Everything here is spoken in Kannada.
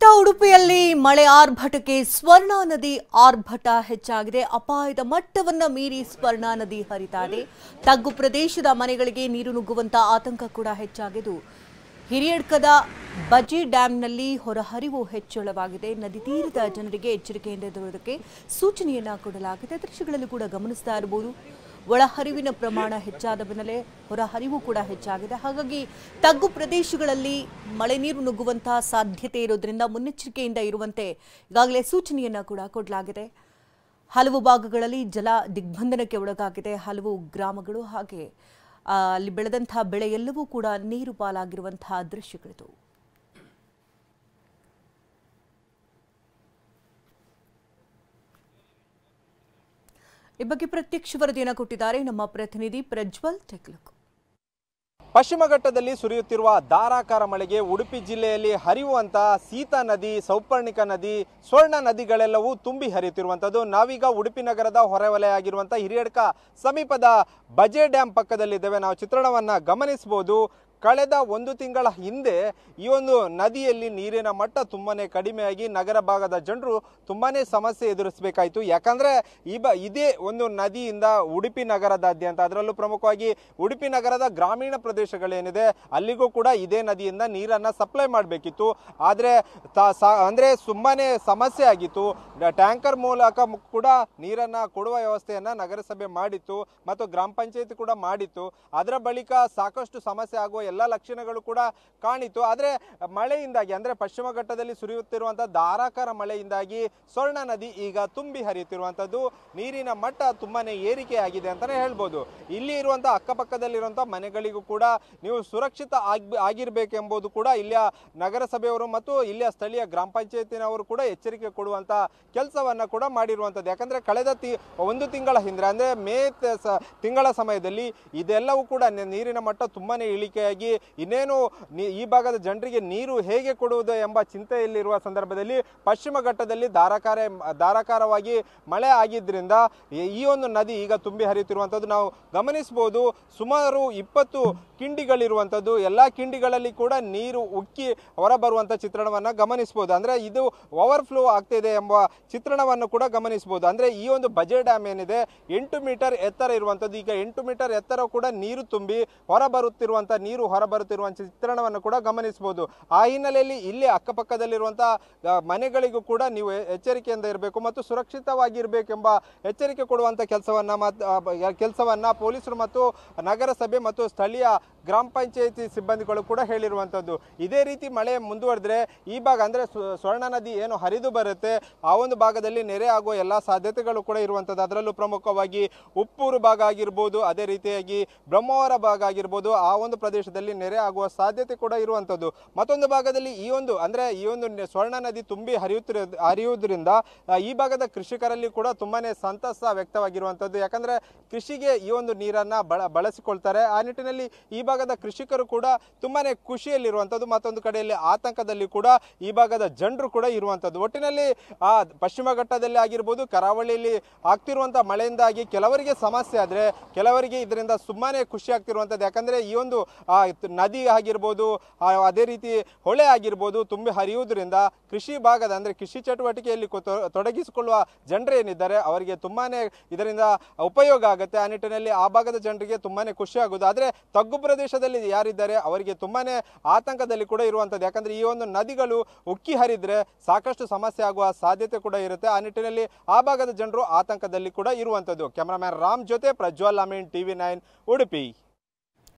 ಇತ್ತ ಉಡುಪಿಯಲ್ಲಿ ಮಳೆ ಆರ್ಭಟಕ್ಕೆ ಸ್ವರ್ಣ ನದಿ ಆರ್ಭಟ ಹೆಚ್ಚಾಗಿದೆ. ಅಪಾಯದ ಮಟ್ಟವನ್ನ ಮೀರಿ ಸ್ವರ್ಣ ನದಿ ಹರಿತಾ ಇದೆ. ತಗ್ಗು ಪ್ರದೇಶದ ಮನೆಗಳಿಗೆ ನೀರು ನುಗ್ಗುವಂತ ಆತಂಕ ಕೂಡ ಹೆಚ್ಚಾಗಿದ್ದು, ಹಿರಿಯಡ್ಕದ ಬಜಿ ಡ್ಯಾಂನಲ್ಲಿ ಹೊರಹರಿವು ಹೆಚ್ಚಳವಾಗಿದೆ. ನದಿ ತೀರದ ಜನರಿಗೆ ಎಚ್ಚರಿಕೆಯಿಂದ ಇರುವುದಕ್ಕೆ ಸೂಚನೆಯನ್ನ ಕೊಡಲಾಗಿದೆ. ದೃಶ್ಯಗಳಲ್ಲಿ ಕೂಡ ಗಮನಿಸ್ತಾ ಇರಬಹುದು. ಒಳಹರಿವಿನ ಪ್ರಮಾಣ ಹೆಚ್ಚಾದ ಬೆನ್ನಲ್ಲೇ ಹೊರಹರಿವು ಕೂಡ ಹೆಚ್ಚಾಗಿದೆ. ಹಾಗಾಗಿ ತಗ್ಗು ಪ್ರದೇಶಗಳಲ್ಲಿ ಮಳೆ ನೀರು ನುಗ್ಗುವಂತಹ ಸಾಧ್ಯತೆ ಇರೋದ್ರಿಂದ ಮುನ್ನೆಚ್ಚರಿಕೆಯಿಂದ ಇರುವಂತೆ ಈಗಾಗಲೇ ಸೂಚನೆಯನ್ನ ಕೂಡ ಕೊಡಲಾಗಿದೆ. ಹಲವು ಭಾಗಗಳಲ್ಲಿ ಜಲ ದಿಗ್ಬಂಧನಕ್ಕೆ ಒಳಗಾಗಿದೆ. ಹಲವು ಗ್ರಾಮಗಳು ಹಾಗೆ ಅಲ್ಲಿ ಬೆಳೆದಂತಹ ಬೆಳೆ ಎಲ್ಲವೂ ಕೂಡ ನೀರು ಪಾಲಾಗಿರುವಂತಹ ದೃಶ್ಯಗಳಿದು. ಈ ಬಗ್ಗೆ ಪ್ರತ್ಯಕ್ಷ ವರದಿಯನ್ನು ಕೊಟ್ಟಿದ್ದಾರೆ ನಮ್ಮ ಪ್ರತಿನಿಧಿ ಪ್ರಜ್ವಲ್. ಟೆಕ್ಲಕ್. ಪಶ್ಚಿಮ ಘಟ್ಟದಲ್ಲಿ ಸುರಿಯುತ್ತಿರುವ ಧಾರಾಕಾರ ಮಳೆಗೆ ಉಡುಪಿ ಜಿಲ್ಲೆಯಲ್ಲಿ ಹರಿಯುವಂತಹ ಸೀತಾ ನದಿ, ಸೌಪರ್ಣಿಕ ನದಿ, ಸ್ವರ್ಣ ನದಿಗಳೆಲ್ಲವೂ ತುಂಬಿ ಹರಿಯುತ್ತಿರುವಂಥದ್ದು. ನಾವೀಗ ಉಡುಪಿ ನಗರದ ಹೊರವಲಯ ಆಗಿರುವಂಥ ಹಿರಿಯಡ್ಕ ಸಮೀಪದ ಬಜೆ ಡ್ಯಾಂ ಪಕ್ಕದಲ್ಲಿದ್ದೇವೆ. ನಾವು ಚಿತ್ರಣವನ್ನು ಗಮನಿಸಬಹುದು. ಕಳೆದ ಒಂದು ತಿಂಗಳ ಹಿಂದೆ ಈ ಒಂದು ನದಿಯಲ್ಲಿ ನೀರಿನ ಮಟ್ಟ ತುಂಬಾನೇ ಕಡಿಮೆಯಾಗಿ ನಗರ ಭಾಗದ ಜನರು ತುಂಬಾನೇ ಸಮಸ್ಯೆ ಎದುರಿಸಬೇಕಾಯಿತು. ಯಾಕಂದ್ರೆ ಇದೇ ಒಂದು ನದಿಯಿಂದ ಉಡುಪಿ ನಗರದಾದ್ಯಂತ, ಅದರಲ್ಲೂ ಪ್ರಮುಖವಾಗಿ ಉಡುಪಿ ನಗರದ ಗ್ರಾಮೀಣ ಪ್ರದೇಶಗಳೇನಿದೆ ಅಲ್ಲಿಗೂ ಕೂಡ ಇದೇ ನದಿಯಿಂದ ನೀರನ್ನ ಸಪ್ಲೈ ಮಾಡಬೇಕಿತ್ತು. ಆದರೆ ಅಂದ್ರೆ ತುಂಬಾನೇ ಸಮಸ್ಯೆ ಆಗಿತ್ತು. ಟ್ಯಾಂಕರ್ ಮೂಲಕ ಕೂಡ ನೀರನ್ನ ಕೊಡುವ ವ್ಯವಸ್ಥೆಯನ್ನ ನಗರಸಭೆ ಮಾಡಿತ್ತು ಮತ್ತು ಗ್ರಾಮ ಪಂಚಾಯತಿ ಕೂಡ ಮಾಡಿತ್ತು. ಅದರ ಬಳಿಕ ಸಾಕಷ್ಟು ಸಮಸ್ಯೆ ಆಗುವ ಎಲ್ಲ ಲಕ್ಷಣಗಳು ಕೂಡ ಕಾಣಿತು. ಆದರೆ ಮಳೆಯಿಂದಾಗಿ, ಅಂದ್ರೆ ಪಶ್ಚಿಮ ಘಟ್ಟದಲ್ಲಿ ಸುರಿಯುತ್ತಿರುವಂತಹ ಧಾರಾಕಾರ ಮಳೆಯಿಂದಾಗಿ ಸ್ವರ್ಣ ನದಿ ಈಗ ತುಂಬಿ ಹರಿಯುತ್ತಿರುವಂತದ್ದು. ನೀರಿನ ಮಟ್ಟ ತುಂಬಾನೇ ಏರಿಕೆಯಾಗಿದೆ ಅಂತಾನೆ ಹೇಳ್ಬೋದು. ಇಲ್ಲಿ ಇರುವಂತಹ ಅಕ್ಕಪಕ್ಕದಲ್ಲಿರುವಂತಹ ಮನೆಗಳಿಗೂ ಕೂಡ ನೀವು ಸುರಕ್ಷಿತ ಆಗಿರ್ಬೇಕೆಂಬುದು ಕೂಡ ಇಲ್ಲಿಯ ನಗರಸಭೆಯವರು ಮತ್ತು ಇಲ್ಲಿಯ ಸ್ಥಳೀಯ ಗ್ರಾಮ ಪಂಚಾಯತಿನವರು ಕೂಡ ಎಚ್ಚರಿಕೆ ಕೊಡುವಂತ ಕೆಲಸವನ್ನ ಕೂಡ ಮಾಡಿರುವಂತದ್ದು. ಯಾಕಂದ್ರೆ ಕಳೆದ ಒಂದು ತಿಂಗಳ ಹಿಂದೆ, ಅಂದ್ರೆ ಮೇ ತಿಂಗಳ ಸಮಯದಲ್ಲಿ ಇದೆಲ್ಲವೂ ಕೂಡ ನೀರಿನ ಮಟ್ಟ ತುಂಬಾನೇ ಇಳಿಕೆಯಾಗಿ ಇನ್ನೇನು ಈ ಭಾಗದ ಜನರಿಗೆ ನೀರು ಹೇಗೆ ಕೊಡುವುದು ಎಂಬ ಚಿಂತೆಯಲ್ಲಿರುವ ಸಂದರ್ಭದಲ್ಲಿ ಪಶ್ಚಿಮ ಘಟ್ಟದಲ್ಲಿ ಧಾರಾಕಾರವಾಗಿ ಮಳೆ ಆಗಿದ್ರಿಂದ ಈ ಒಂದು ನದಿ ಈಗ ತುಂಬಿ ಹರಿಯುತ್ತಿರುವಂತದ್ದು ನಾವು ಗಮನಿಸಬಹುದು. ಸುಮಾರು 20 ಕಿಂಡಿಗಳಿರುವಂತದ್ದು. ಎಲ್ಲಾ ಕಿಂಡಿಗಳಲ್ಲಿ ಕೂಡ ನೀರು ಉಕ್ಕಿ ಹೊರಬರುವಂತ ಚಿತ್ರಣವನ್ನ ಗಮನಿಸಬಹುದು. ಅಂದ್ರೆ ಇದು ಓವರ್ಫ್ಲೋ ಆಗ್ತಿದೆ ಎಂಬ ಚಿತ್ರಣವನ್ನು ಕೂಡ ಗಮನಿಸಬಹುದು. ಅಂದ್ರೆ ಈ ಒಂದು ಬಜೆ ಡ್ಯಾಮ್ ಏನಿದೆ 8 ಮೀಟರ್ ಎತ್ತರ ಇರುವಂತದ್ದು. ಈಗ 8 ಮೀಟರ್ ಎತ್ತರ ಕೂಡ ನೀರು ತುಂಬಿ ಹೊರಬರುತ್ತಿರುವ ಚಿತ್ರಣವನ್ನು ಕೂಡ ಗಮನಿಸಬಹುದು. ಆ ಹಿನ್ನೆಲೆಯಲ್ಲಿ ಇಲ್ಲಿ ಅಕ್ಕಪಕ್ಕದಲ್ಲಿರುವಂತಹ ಮನೆಗಳಿಗೂ ಕೂಡ ನೀವು ಎಚ್ಚರಿಕೆಯಿಂದ ಇರಬೇಕು ಮತ್ತು ಸುರಕ್ಷಿತವಾಗಿರ್ಬೇಕೆಂಬ ಎಚ್ಚರಿಕೆ ಕೊಡುವಂತ ಕೆಲಸವನ್ನ ಪೊಲೀಸರು ಮತ್ತು ನಗರಸಭೆ ಮತ್ತು ಸ್ಥಳೀಯ ಗ್ರಾಮ ಪಂಚಾಯತಿ ಸಿಬ್ಬಂದಿಗಳು ಕೂಡ ಹೇಳಿರುವಂತದ್ದು. ಇದೇ ರೀತಿ ಮಳೆ ಮುಂದುವರೆದ್ರೆ ಈ ಭಾಗ, ಅಂದ್ರೆ ಸ್ವರ್ಣ ನದಿ ಏನು ಹರಿದು ಬರುತ್ತೆ ಆ ಒಂದು ಭಾಗದಲ್ಲಿ ನೆರೆ ಆಗುವ ಎಲ್ಲಾ ಸಾಧ್ಯತೆಗಳು ಕೂಡ ಇರುವಂತದ್ದು. ಅದರಲ್ಲೂ ಪ್ರಮುಖವಾಗಿ ಉಪ್ಪೂರು ಭಾಗ ಆಗಿರ್ಬೋದು, ಅದೇ ರೀತಿಯಾಗಿ ಬ್ರಹ್ಮಾವರ ಭಾಗ ಆಗಿರ್ಬೋದು, ಆ ಒಂದು ಪ್ರದೇಶದಲ್ಲಿ ನೆರೆ ಆಗುವ ಸಾಧ್ಯತೆ ಕೂಡ ಇರುವಂತದ್ದು. ಮತ್ತೊಂದು ಭಾಗದಲ್ಲಿ ಈ ಒಂದು ಸ್ವರ್ಣ ನದಿ ತುಂಬಿ ಹರಿಯುವುದರಿಂದ ಈ ಭಾಗದ ಕೃಷಿಕರಲ್ಲಿ ಕೂಡ ತುಂಬಾನೇ ಸಂತಸ ವ್ಯಕ್ತವಾಗಿರುವಂತದ್ದು. ಯಾಕಂದ್ರೆ ಕೃಷಿಗೆ ಈ ಒಂದು ನೀರನ್ನ ಬಳಸಿಕೊಳ್ತಾರೆ. ಆ ನಿಟ್ಟಿನಲ್ಲಿ ಈ ಭಾಗದ ಕೃಷಿಕರು ಕೂಡ ತುಂಬಾನೇ ಖುಷಿಯಲ್ಲಿರುವಂತದ್ದು. ಮತ್ತೊಂದು ಕಡೆಯಲ್ಲಿ ಆತಂಕದಲ್ಲಿ ಕೂಡ ಈ ಭಾಗದ ಜನರು ಕೂಡ ಇರುವಂತದ್ದು. ಒಟ್ಟಿನಲ್ಲಿ ಪಶ್ಚಿಮ ಘಟ್ಟದಲ್ಲಿ ಆಗಿರ್ಬೋದು, ಕರಾವಳಿಯಲ್ಲಿ ಆಗ್ತಿರುವಂತಹ ಮಳೆಯಿಂದಾಗಿ ಕೆಲವರಿಗೆ ಸಮಸ್ಯೆ ಆದ್ರೆ ಕೆಲವರಿಗೆ ಇದರಿಂದ ತುಂಬಾನೇ ಖುಷಿ ಆಗ್ತಿರುವಂತದ್ದು. ಯಾಕಂದ್ರೆ ಈ ಒಂದು ನದಿ ಆಗಿರ್ಬೋದು, ಅದೇ ರೀತಿ ಹೊಳೆ ಆಗಿರ್ಬೋದು ತುಂಬಿ ಹರಿಯುವುದರಿಂದ ಕೃಷಿ ಭಾಗದ, ಅಂದ್ರೆ ಕೃಷಿ ಚಟುವಟಿಕೆಯಲ್ಲಿ ತೊಡಗಿಸಿಕೊಳ್ಳುವ ಜನರೇನಿದ್ದಾರೆ ಅವರಿಗೆ ತುಂಬಾನೇ ಇದರಿಂದ ಉಪಯೋಗ ಆಗುತ್ತೆ. ಆ ನಿಟ್ಟಿನಲ್ಲಿ ಆ ಭಾಗದ ಜನರಿಗೆ ತುಂಬಾನೇ ಖುಷಿ ಆಗುವುದು. ಆದ್ರೆ ತಗ್ಗು ಪ್ರದೇಶದಲ್ಲಿ ಯಾರಿದ್ದಾರೆ ಅವರಿಗೆ ತುಂಬಾನೇ ಆತಂಕದಲ್ಲಿ ಕೂಡ ಇರುವಂತದ್ದು. ಯಾಕಂದ್ರೆ ಈ ಒಂದು ನದಿಗಳು ಉಕ್ಕಿ ಹರಿದ್ರೆ ಸಾಕಷ್ಟು ಸಮಸ್ಯೆ ಆಗುವ ಸಾಧ್ಯತೆ ಕೂಡ ಇರುತ್ತೆ. ಆ ನಿಟ್ಟಿನಲ್ಲಿ ಆ ಭಾಗದ ಜನರು ಆತಂಕದಲ್ಲಿ ಕೂಡ ಇರುವಂತದ್ದು. ಕ್ಯಾಮರಾಮ್ಯಾನ್ ರಾಮ್ ಜೊತೆ ಪ್ರಜ್ವಲ್ ಅಮೀನ್, TV9 ಉಡುಪಿ.